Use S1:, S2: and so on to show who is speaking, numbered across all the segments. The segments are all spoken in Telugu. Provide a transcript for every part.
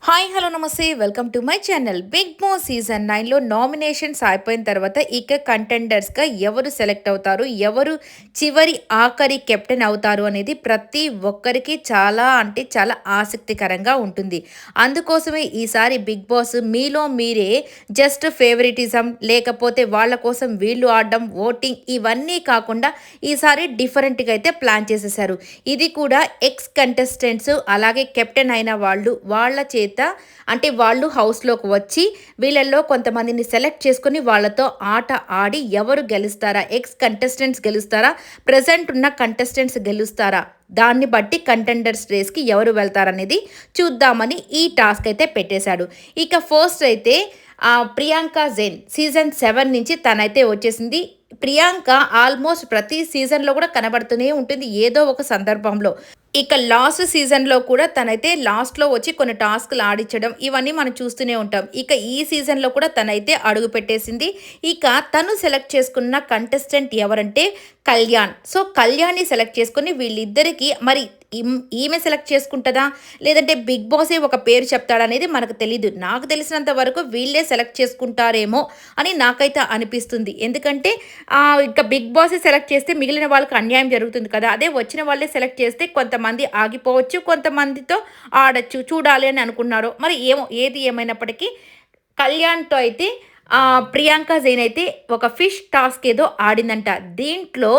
S1: హాయ్ హలో నమస్తే welcome to my channel. Bigg Boss season 9లో నామినేషన్స్ అయిపోయిన తర్వాత ఇక కంటెండర్స్గా ఎవరు సెలెక్ట్ అవుతారు, ఎవరు చివరి ఆఖరి కెప్టెన్ అవుతారు అనేది ప్రతి ఒక్కరికి చాలా అంటే చాలా ఆసక్తికరంగా ఉంటుంది. అందుకోసమే ఈసారి బిగ్ బాస్ మీలో మీరే జస్ట్ ఫేవరెటిజం లేకపోతే వాళ్ళ కోసం వీళ్ళు ఆడడం ఓటింగ్ ఇవన్నీ కాకుండా ఈసారి డిఫరెంట్గా అయితే ప్లాన్ చేసేసారు. ఇది కూడా ఎక్స్ కంటెస్టెంట్స్ అలాగే కెప్టెన్ అయిన వాళ్ళు వాళ్ళ చేత అంటే వాళ్ళు హౌస్లోకి వచ్చి వీళ్ళల్లో కొంతమందిని సెలెక్ట్ చేసుకొని వాళ్ళతో ఆట ఆడి ఎవరు గెలుస్తారా, ఎక్స్ కంటెస్టెంట్స్ గెలుస్తారా, ప్రజెంట్ ఉన్న కంటెస్టెంట్స్ గెలుస్తారా, దాన్ని బట్టి కంటెండర్స్ రేస్కి ఎవరు వెళ్తారనేది చూద్దామని ఈ టాస్క్ అయితే పెట్టేశాడు. ఇక ఫస్ట్ అయితే ప్రియాంక జైన్ సీజన్ 7 నుంచి తనైతే వచ్చేసింది. ప్రియాంక ఆల్మోస్ట్ ప్రతి సీజన్లో కూడా కనబడుతూనే ఉంటుంది ఏదో ఒక సందర్భంలో. ఇక లాస్ట్ సీజన్లో కూడా తనైతే లాస్ట్లో వచ్చి కొన్ని టాస్క్లు ఆడించడం ఇవన్నీ మనం చూస్తూనే ఉంటాం. ఇక ఈ సీజన్లో కూడా తనైతే అడుగు పెట్టేసింది. ఇక తను సెలెక్ట్ చేసుకున్న కంటెస్టెంట్ ఎవరంటే కళ్యాణ్. సో కళ్యాణ్ని సెలెక్ట్ చేసుకుని వీళ్ళిద్దరికీ మరి ఈమె సెలెక్ట్ చేసుకుంటుందా లేదంటే బిగ్ బాసే ఒక పేరు చెప్తాడనేది మనకు తెలీదు. నాకు తెలిసినంత వరకు వీళ్ళే సెలెక్ట్ చేసుకుంటారేమో అని నాకైతే అనిపిస్తుంది. ఎందుకంటే ఇక బిగ్ బాసే సెలెక్ట్ చేస్తే మిగిలిన వాళ్ళకి అన్యాయం జరుగుతుంది కదా. అదే వచ్చిన వాళ్ళే సెలెక్ట్ చేస్తే కొంతమంది ఆగిపోవచ్చు, కొంతమందితో ఆడచ్చు, చూడాలి అని అనుకున్నారు. మరి ఏది ఏమైనప్పటికీ కళ్యాణ్తో అయితే ప్రియాంక జైన్ అయితే ఒక ఫిష్ టాస్క్ ఏదో ఆడిందంట. దీంట్లో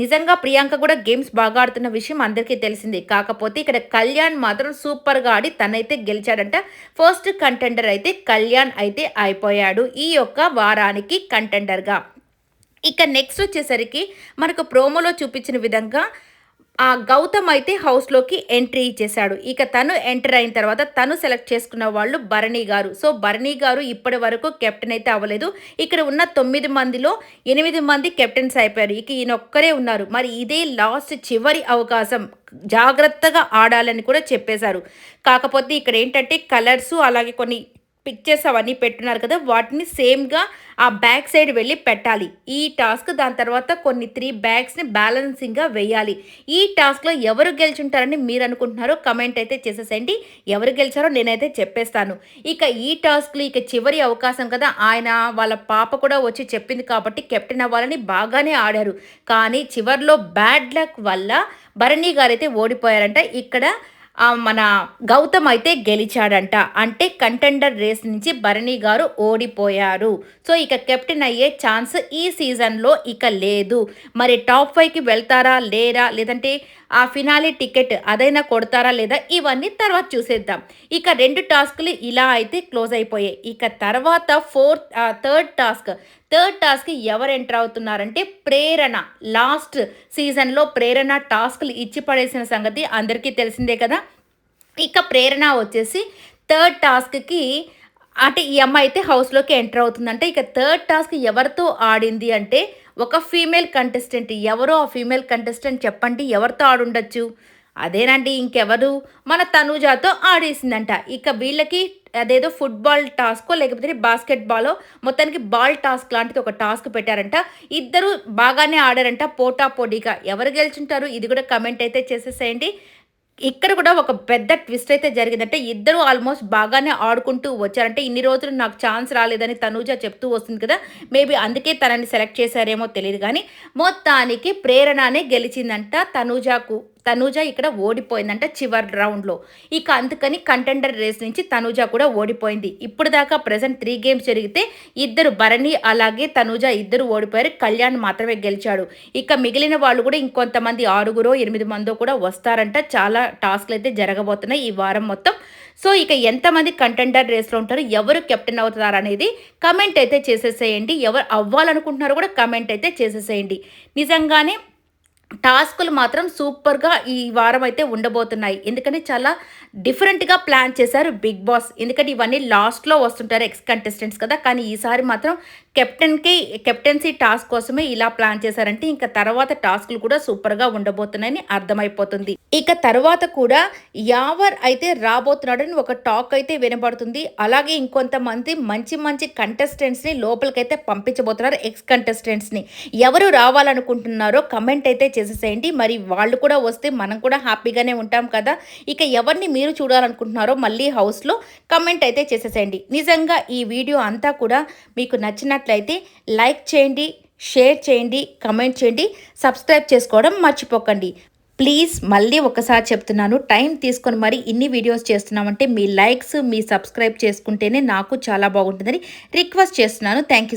S1: నిజంగా ప్రియాంక కూడా గేమ్స్ బాగా ఆడుతున్న విషయం అందరికీ తెలిసిందే. కాకపోతే ఇక్కడ కళ్యాణ్ మాత్రం సూపర్గా ఆడి తనైతే గెలిచాడంట. ఫస్ట్ కంటెండర్ అయితే కళ్యాణ్ అయితే అయిపోయాడు ఈ యొక్క వారానికి కంటెండర్గా. ఇక నెక్స్ట్ వచ్చేసరికి మనకు ప్రోమోలో చూపించిన విధంగా గౌతమ్ అయితే హౌస్లోకి ఎంట్రీ ఇచ్చేశాడు. ఇక తను ఎంటర్ అయిన తర్వాత తను సెలెక్ట్ చేసుకున్న వాళ్ళు భరణి గారు. సో భరణి గారు ఇప్పటి వరకు కెప్టెన్ అయితే అవ్వలేదు. ఇక్కడ ఉన్న 9 మందిలో 8 మంది కెప్టెన్స్ అయిపోయారు. ఇక ఈయన ఒక్కరే ఉన్నారు. మరి ఇదే లాస్ట్ చివరి అవకాశం, జాగ్రత్తగా ఆడాలని కూడా చెప్పేశారు. కాకపోతే ఇక్కడ ఏంటంటే కలర్స్ అలాగే కొన్ని పిక్చర్స్ అవన్నీ పెట్టున్నారు కదా, వాటిని సేమ్గా ఆ బ్యాక్ సైడ్ వెళ్ళి పెట్టాలి ఈ టాస్క్. దాని తర్వాత కొన్ని 3 బ్యాగ్స్ని బ్యాలెన్సింగ్గా వేయాలి. ఈ టాస్క్లో ఎవరు గెలిచుంటారని మీరు అనుకుంటున్నారో కమెంట్ అయితే చేసేసేయండి. ఎవరు గెలిచారో నేనైతే చెప్పేస్తాను. ఇక ఈ టాస్క్లు ఇక చివరి అవకాశం కదా, ఆయన వాళ్ళ పాప కూడా వచ్చి చెప్పింది కాబట్టి కెప్టెన్ అవ్వాలని బాగానే ఆడారు. కానీ చివరిలో బ్యాడ్ లక్ వల్ల భరణి గారైతే ఓడిపోయారంట. ఇక్కడ మన గౌతమ్ అయితే గెలిచాడంట. అంటే కంటెండర్ రేస్ నుంచి భరణి గారు ఓడిపోయారు. సో ఇక కెప్టెన్ అయ్యే ఛాన్స్ ఈ సీజన్లో ఇక లేదు. మరి టాప్ 5కి వెళ్తారా లేరా, లేదంటే ఆ ఫినాలే టికెట్ అదైనా కొడతారా లేదా, ఇవన్నీ తర్వాత చూసేద్దాం. ఇక 2 టాస్క్లు ఇలా అయితే క్లోజ్ అయిపోయాయి. ఇక తర్వాత థర్డ్ టాస్క్ ఎవరు ఎంటర్ అవుతున్నారంటే ప్రేరణ. లాస్ట్ సీజన్లో ప్రేరణ టాస్క్లు ఇచ్చి పడేసిన సంగతి అందరికీ తెలిసిందే కదా. ఇక ప్రేరణ వచ్చేసి థర్డ్ టాస్క్కి అంటే ఈ అమ్మాయి అయితే హౌస్లోకి ఎంటర్ అవుతుందంటే. ఇక థర్డ్ టాస్క్ ఎవరితో ఆడింది అంటే ఒక ఫీమేల్ కంటెస్టెంట్. ఎవరో ఆ ఫీమేల్ కంటెస్టెంట్ చెప్పండి, ఎవరితో ఆడుండొచ్చు? అదేనండి, ఇంకెవరు, మన తనూజాతో ఆడేసిందంట. ఇక వీళ్ళకి అదేదో ఫుట్బాల్ టాస్కో లేకపోతే బాస్కెట్బాలో మొత్తానికి బాల్ టాస్క్ లాంటిది ఒక టాస్క్ పెట్టారంట. ఇద్దరు బాగానే ఆడారంట పోటా పోటీగా. ఎవరు గెలుచుంటారు ఇది కూడా కమెంట్ అయితే చేసేసేయండి. ఇక్కడ కూడా ఒక పెద్ద ట్విస్ట్ అయితే జరిగిందంటే ఇద్దరు ఆల్మోస్ట్ బాగానే ఆడుకుంటూ వచ్చారంటే ఇన్ని రోజులు నాకు ఛాన్స్ రాలేదని తనూజ చెప్తూ వస్తుంది కదా, మేబీ అందుకే తనని సెలెక్ట్ చేశారేమో తెలియదు. కానీ మొత్తానికి ప్రేరణనే గెలిచిందంట. తనూజ ఇక్కడ ఓడిపోయిందంట చివరి రౌండ్లో. ఇక అందుకని కంటెండర్ రేస్ నుంచి తనూజ కూడా ఓడిపోయింది. ఇప్పుడు దాకా ప్రజెంట్ 3 గేమ్స్ జరిగితే ఇద్దరు భరణి అలాగే తనూజ ఇద్దరు ఓడిపోయారు. కళ్యాణ్ మాత్రమే గెలిచాడు. ఇక మిగిలిన వాళ్ళు కూడా ఇంకొంతమంది 6 8 మందో కూడా వస్తారంట. చాలా టాస్క్లు అయితే జరగబోతున్నాయి ఈ వారం మొత్తం. సో ఇక ఎంతమంది కంటెండర్ రేస్లో ఉంటారు, ఎవరు కెప్టెన్ అవుతారు అనేది కమెంట్ అయితే చేసేసేయండి. ఎవరు అవ్వాలనుకుంటున్నారో కూడా కమెంట్ అయితే చేసేసేయండి. నిజంగానే టాస్కులు మాత్రం సూపర్గా ఈ వారం అయితే ఉండబోతున్నాయి. ఎందుకంటే చాలా డిఫరెంట్గా ప్లాన్ చేశారు బిగ్ బాస్. ఎందుకంటే ఇవన్నీ లాస్ట్లో వస్తుంటారు ఎక్స్ కంటెస్టెంట్స్ కదా, కానీ ఈసారి మాత్రం కెప్టెన్సీ టాస్క్ కోసమే ఇలా ప్లాన్ చేశారంటే ఇంకా తర్వాత టాస్క్లు కూడా సూపర్గా ఉండబోతున్నాయని అర్థమైపోతుంది. ఇక తర్వాత కూడా యావర్ అయితే రాబోతున్నాడని ఒక టాక్ అయితే వినబడుతుంది. అలాగే ఇంకొంతమంది మంచి మంచి కంటెస్టెంట్స్ని లోపలికైతే పంపించబోతున్నారు. ఎక్స్ కంటెస్టెంట్స్ని ఎవరు రావాలనుకుంటున్నారో కమెంట్ అయితే చేసేసేయండి. మరి వాళ్ళు కూడా వస్తే మనం కూడా హ్యాపీగానే ఉంటాం కదా. ఇక ఎవరిని మీరు చూడాలనుకుంటున్నారో మళ్ళీ హౌస్లో కమెంట్ అయితే చేసేసేయండి. నిజంగా ఈ వీడియో అంతా కూడా మీకు నచ్చినట్లయితే లైక్ చేయండి, షేర్ చేయండి, కమెంట్ చేయండి, సబ్స్క్రైబ్ చేసుకోవడం మర్చిపోకండి. ప్లీజ్ మళ్ళీ ఒకసారి చెప్తున్నాను, టైం తీసుకొని మరి ఇన్ని వీడియోస్ చేస్తున్నామంటే మీ లైక్స్, మీ సబ్స్క్రైబ్ చేసుకుంటేనే నాకు చాలా బాగుంటుందని రిక్వెస్ట్ చేస్తున్నాను. Thank you.